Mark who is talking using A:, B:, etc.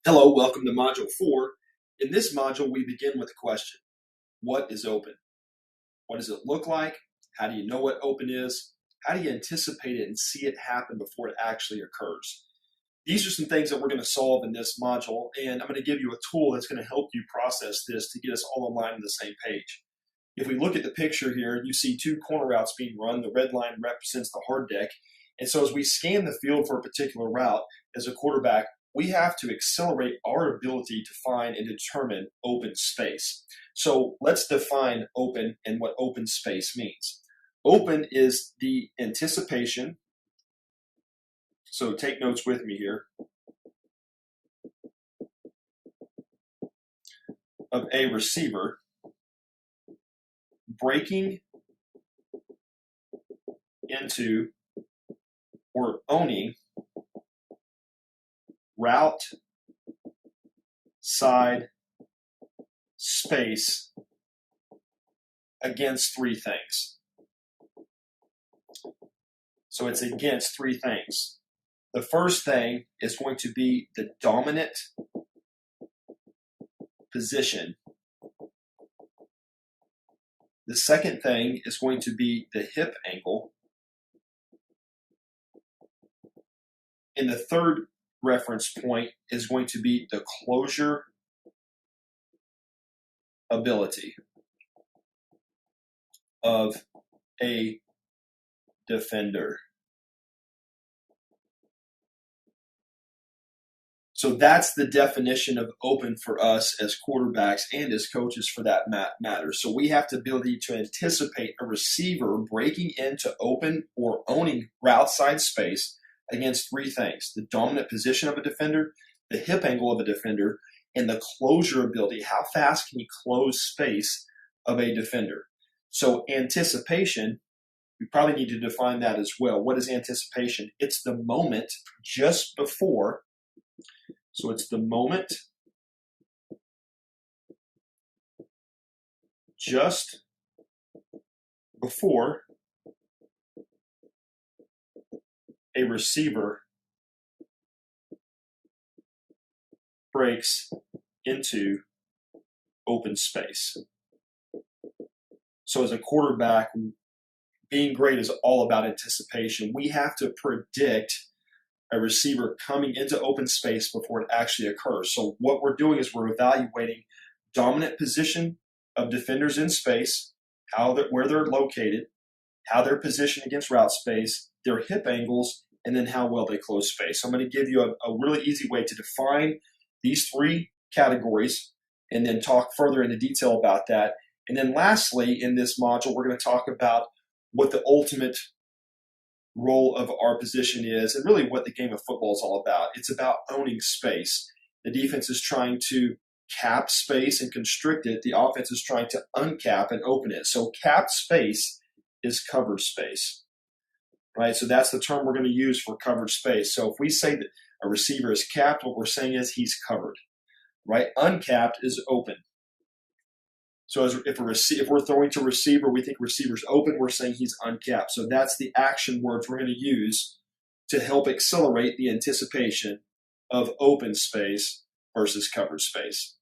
A: Hello, welcome to Module 4. In this module, we begin with a question. What is open? What does it look like? How do you know what open is? How do you anticipate it and see it happen before it actually occurs? These are some things that we're going to solve in this module, and I'm going to give you a tool that's going to help you process this to get us all aligned on the same page. If we look at the picture here, you see two corner routes being run. The red line represents the hard deck. And so as we scan the field for a particular route, as a quarterback, we have to accelerate our ability to find and determine open space. So let's define open and what open space means. Open is the anticipation. So take notes with me here. Of a receiver breaking into or owning route, side, space against three things. So it's against three things. The first thing is going to be the dominant position. The second thing is going to be the hip angle. And the third reference point is going to be the closure ability of a defender. So that's the definition of open for us as quarterbacks and as coaches for that matter. So we have the ability to anticipate a receiver breaking into open or owning route side space against three things: the dominant position of a defender, the hip angle of a defender, and the closure ability. How fast can you close space of a defender? So anticipation, we probably need to define that as well. What is anticipation? It's the moment just before. So it's the moment just before a receiver breaks into open space. So as a quarterback, being great is all about anticipation. We have to predict a receiver coming into open space before it actually occurs. So what we're doing is we're evaluating dominant position of defenders in space, where they're located, how they're positioned against route space, their hip angles, and then how well they close space. So I'm going to give you a really easy way to define these three categories and then talk further into detail about that. And then lastly, in this module, we're going to talk about what the ultimate role of our position is and really what the game of football is all about. It's about owning space. The defense is trying to cap space and constrict it. The offense is trying to uncap and open it. So capped space is covered space, right? So that's the term we're going to use for covered space. So if we say that a receiver is capped, what we're saying is he's covered, right? Uncapped is open. So if we're throwing to receiver, we think receiver's open, we're saying he's uncapped. So that's the action words we're going to use to help accelerate the anticipation of open space versus covered space.